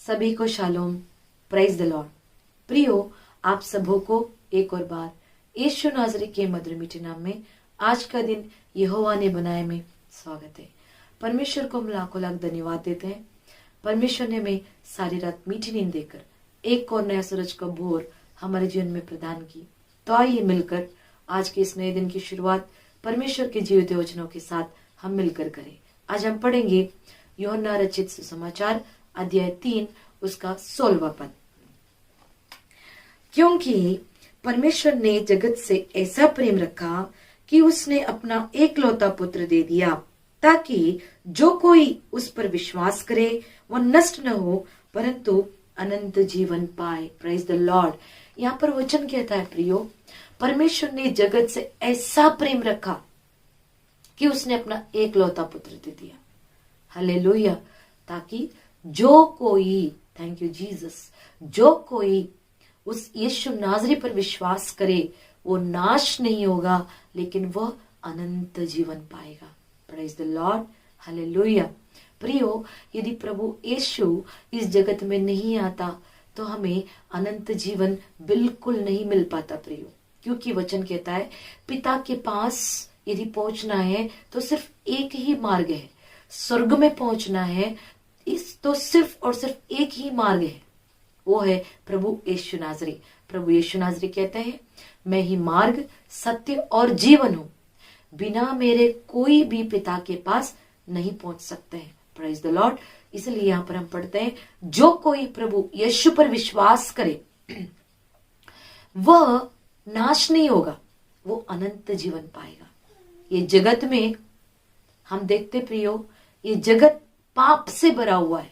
सभी को shalom, prize the Lord. प्रियो, आप सबों को एक और बार यीशु नाज़री के मधुर मीठे नाम में आज का दिन यहोवा ने बनाए में स्वागत है। परमेश्वर को हम लाखों लाख धन्यवाद देते हैं। परमेश्वर ने हमें सारी रात मीठी नींद देकर एक और नया सूरज का भोर हमारे जीवन में प्रदान की। तो आइए मिलकर आज के इस नए दिन की शुरुआत परमेश्वर के जीवित वचनों के साथ हम मिलकर करें। आज हम पढ़ेंगे यूहन्ना रचित सुसमाचार अध्याय 3 उसका 16वां पद। क्योंकि परमेश्वर ने जगत से ऐसा प्रेम रखा कि उसने अपना एकलौता पुत्र दे दिया, ताकि जो कोई उस पर विश्वास करे वह नष्ट न हो परंतु अनंत जीवन पाए। Praise the Lord. यहाँ पर वचन कहता है प्रियो, परमेश्वर ने जगत से ऐसा प्रेम रखा कि उसने अपना एकलौता पुत्र दे दिया। हालेलुया। ताकि जो कोई, थैंक यू जीसस, जो कोई उस यीशु नाज़री पर विश्वास करे वो नाश नहीं होगा लेकिन वह अनंत जीवन पाएगा। Praise the Lord. हालेलुया। प्रियो, यदि प्रभु यीशु इस जगत में नहीं आता तो हमें अनंत जीवन बिल्कुल नहीं मिल पाता प्रियो, क्योंकि वचन कहता है पिता के पास यदि पहुंचना है तो सिर्फ एक ही मार्ग है। स्वर्ग में पहुंचना है इस तो सिर्फ और सिर्फ एक ही मार्ग है, वो है प्रभु यीशु नाज़री। प्रभु यीशु नाज़री कहते हैं, मैं ही मार्ग सत्य और जीवन हूं, बिना मेरे कोई भी पिता के पास नहीं पहुंच सकते हैं। Praise the Lord. इसलिए यहां पर हम पढ़ते हैं, जो कोई प्रभु यीशु पर विश्वास करे वह नाश नहीं होगा, वो अनंत जीवन पाएगा। ये जगत में हम देखते प्रियो, ये जगत पाप से भरा हुआ है,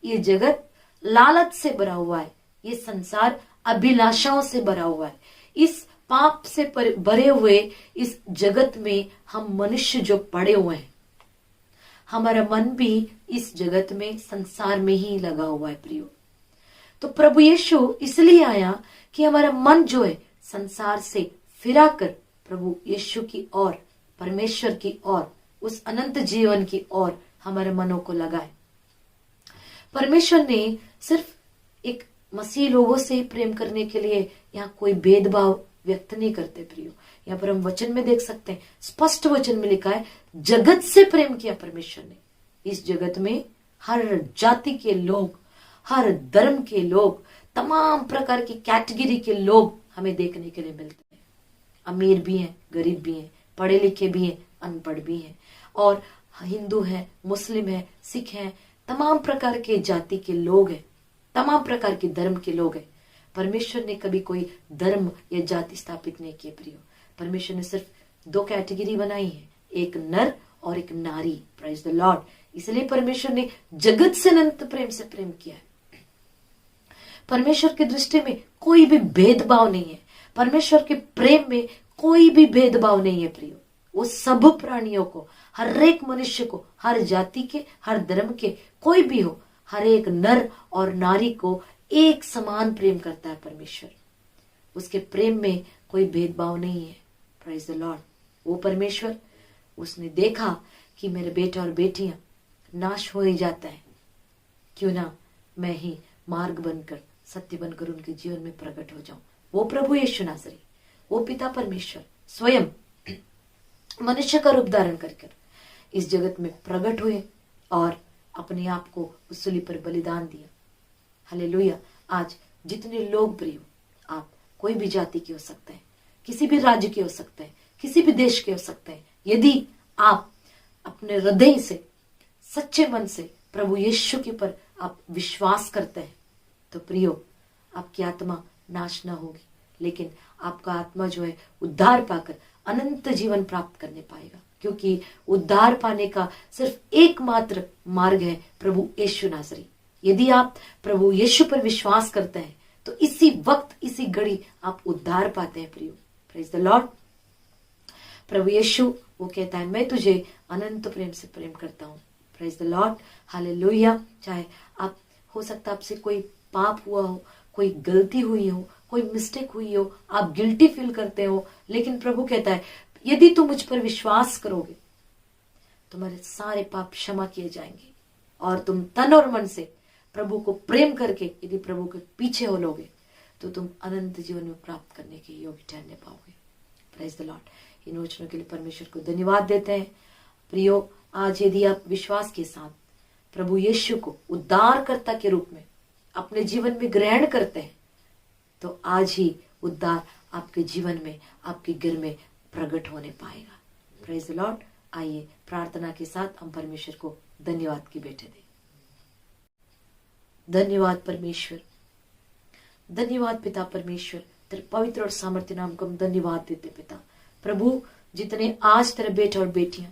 ये जगत लालच से भरा हुआ है, ये संसार अभिलाषाओं से भरा हुआ है। इस पाप से भरे हुए इस जगत में हम मनुष्य जो पड़े हुए हैं, हमारा मन भी इस जगत में संसार में ही लगा हुआ है प्रियो। तो प्रभु यीशु इसलिए आया कि हमारा मन जो है संसार से फिरा कर प्रभु यीशु की ओर, परमेश्वर की ओर, उस अनंत जीवन की ओर हमारे मनों को लगाए। परमेश्वर ने सिर्फ एक मसीह लोगों से प्रेम करने के लिए यहाँ कोई भेदभाव व्यक्त नहीं करते प्रियो। यहाँ पर हम वचन में देख सकते हैं, स्पष्ट वचन में लिखा है, जगत से प्रेम किया परमेश्वर ने। इस जगत में हर जाति के लोग, हर धर्म के लोग, तमाम प्रकार की कैटेगरी के लोग हमें देखने के लिए मिलते हैं। अमीर भी हैं, गरीब भी हैं, पढ़े लिखे भी हैं, अनपढ़ भी हैं, और हिंदू हैं, मुस्लिम हैं, सिख हैं, तमाम प्रकार के जाति के लोग हैं, तमाम प्रकार के धर्म के लोग हैं। परमेश्वर ने कभी कोई धर्म या जाति स्थापित नहीं किए प्रियो। परमेश्वर ने सिर्फ 2 कैटेगरी बनाई है, एक नर और एक नारी। Praise the Lord. इसलिए परमेश्वर ने जगत से अनंत प्रेम से प्रेम किया है। परमेश्वर की दृष्टि में कोई भी भेदभाव नहीं है, परमेश्वर के प्रेम में कोई भी भेदभाव नहीं है प्रियो। वो सब प्राणियों को, हर एक मनुष्य को, हर जाति के, हर धर्म के, कोई भी हो, हर एक नर और नारी को एक समान प्रेम करता है परमेश्वर। उसके प्रेम में कोई भेदभाव नहीं है। Praise the Lord. वो परमेश्वर, उसने देखा कि मेरे बेटा और बेटियां नाश हो ही जाता है, क्यों ना मैं ही मार्ग बनकर, सत्य बनकर उनके जीवन में प्रकट हो जाऊं। वो प्रभु यीशु नाज़री, वो पिता परमेश्वर स्वयं मनुष्य का रूप धारण कर इस जगत में प्रकट हुए और अपने आप को उस सूली पर बलिदान दिया। हालेलुया। आज जितने लोग प्रियो, आप कोई भी जाति के हो सकते हैं, किसी भी राज्य के हो सकते हैं, किसी भी देश के हो सकते हैं, यदि आप अपने हृदय से, सच्चे मन से प्रभु यीशु के पर आप विश्वास करते हैं तो प्रियो, आपकी आत्मा नाश ना होगी, लेकिन आपका आत्मा जो है उद्धार पाकर अनंत जीवन प्राप्त करने पाएगा। क्योंकि उद्धार पाने का सिर्फ एकमात्र मार्ग है प्रभु यीशु नाज़री। यदि आप प्रभु यीशु पर विश्वास करते हैं तो इसी वक्त, इसी घड़ी आप उद्धार पाते हैं प्रियो। Praise the Lord. प्रभु यीशु वो कहता है, मैं तुझे अनंत प्रेम से प्रेम करता हूं। Praise the Lord. हालेलुया। चाहे आप, हो सकता आपसे कोई पाप हुआ हो, कोई गलती हुई हो, कोई मिस्टेक हुई हो, आप गिल्टी फील करते हो, लेकिन प्रभु कहता है यदि तुम मुझ पर विश्वास करोगे तुम्हारे सारे पाप क्षमा किए जाएंगे और तुम तन और मन से प्रभु को प्रेम करके यदि प्रभु के पीछे हो लोगे तो तुम अनंत जीवन में प्राप्त करने के योग्य ठहरने पाओगे। Praise the Lord. इन वचनों के लिए परमेश्वर को धन्यवाद देते हैं। प्रियो, आज यदि आप विश्वास के साथ प्रभु यीशु को उद्धारकर्ता के रूप में अपने जीवन में ग्रहण करते हैं तो आज ही उद्धार आपके जीवन में, आपके घर में प्रकट होने पाएगा। Praise the Lord. आइए प्रार्थना के साथ हम परमेश्वर को धन्यवाद की भेंट दें। धन्यवाद परमेश्वर, धन्यवाद पिता परमेश्वर, तेरे पवित्र और सामर्थ्य नाम को हम धन्यवाद देते पिता। प्रभु, जितने आज तेरे बेटे और बेटियां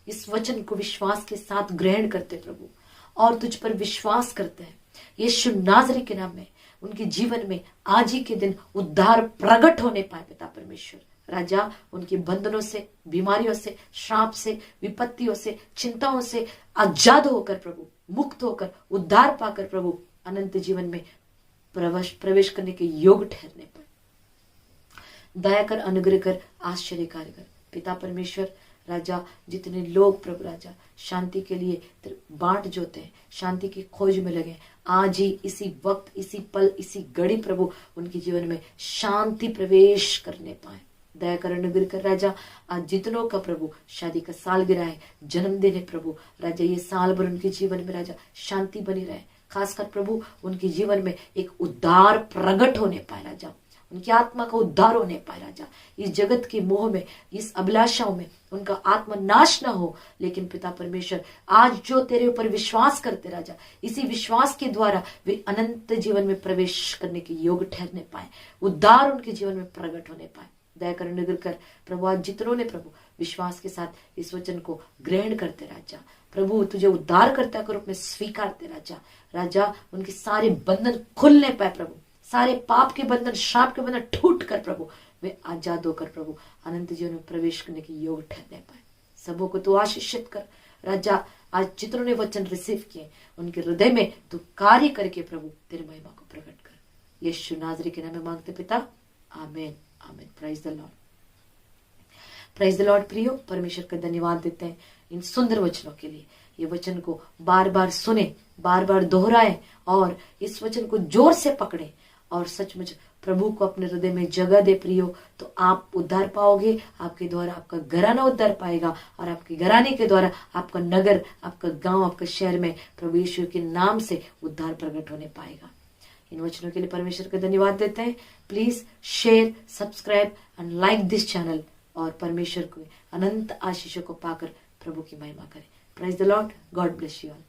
इस वचन को विश्वास के साथ ग्रहण करते प्रभु और तुझ पर विश्वास करते हैं, यीशु नाज़री के नाम में उनके जीवन में आज ही के दिन उद्धार प्रकट होने पाए पिता परमेश्वर। राजा, उनके बंधनों से, बीमारियों से, श्राप से, विपत्तियों से, चिंताओं से आजाद होकर प्रभु, मुक्त होकर, उद्धार पाकर प्रभु अनंत जीवन में प्रवेश करने के योग ठहरने पर दया कर, अनुग्रह कर, आश्चर्य कार्य कर पिता परमेश्वर। राजा, जितने लोग प्रभु राजा शांति के लिए बाट जोते हैं, शांति की खोज में लगे, आज ही इसी वक्त, इसी पल, इसी घड़ी प्रभु उनके जीवन में शांति प्रवेश करने पाए। दया कर, अनुग्रह कर राजा। आज जितनों का प्रभु शादी का साल गिरा है, जन्मदिन है प्रभु राजा, ये साल भर उनके जीवन में राजा शांति बनी रहे। खासकर प्रभु उनके जीवन में एक उद्धार प्रकट होने पाए राजा, उनकी आत्मा का उद्धार होने पाए राजा। इस जगत के मोह में, इस अभिलाषाओं में उनका आत्मा नाश ना हो, लेकिन पिता परमेश्वर आज जो तेरे ऊपर विश्वास करते राजा, इसी विश्वास के द्वारा वे अनंत जीवन में प्रवेश करने के योग ठहरने पाए, उद्धार उनके जीवन में प्रकट होने पाए। दया कर, अनुग्रह कर प्रभु। आज जितनों ने प्रभु विश्वास के साथ इस वचन को ग्रहण करते राजा, प्रभु तुझे उद्धारकर्ता के रूप में स्वीकारते राजा, राजा उनके सारे बंधन खुलने पाए प्रभु, सारे पाप के बंधन, श्राप के बंधन टूट कर प्रभु वे आजाद होकर प्रभु अनंत जीवन में प्रवेश करने के योग ठहरने पाए। सबों को तू आशीषित कर राजा। आज जितनों ने वचन रिसीव किए उनके हृदय में तू कार्य करके प्रभु तेरे महिमा को प्रकट कर। यीशु नाज़री के नाम में मांगते पिता, आमीन आमीन। Praise the Lord, praise the Lord. प्रियो, परमेश्वर का धन्यवाद देते हैं इन सुंदर वचनों के लिए। ये वचन को बार बार सुने, बार बार दोहराए और इस वचन को जोर से पकड़े और सचमुच प्रभु को अपने हृदय में जगह दे प्रियो, तो आप उद्धार पाओगे। आपके द्वारा आपका घराना उद्धार पाएगा और आपके घराने के द्वारा आपका नगर, आपका गांव, आपका शहर में प्रभु यीशु के नाम से उद्धार प्रकट होने पाएगा। इन वचनों के लिए परमेश्वर का धन्यवाद देते हैं। Please share, subscribe and like this channel और परमेश्वर को अनंत आशीषों को पाकर प्रभु की महिमा करें। Praise the Lord. God bless you all.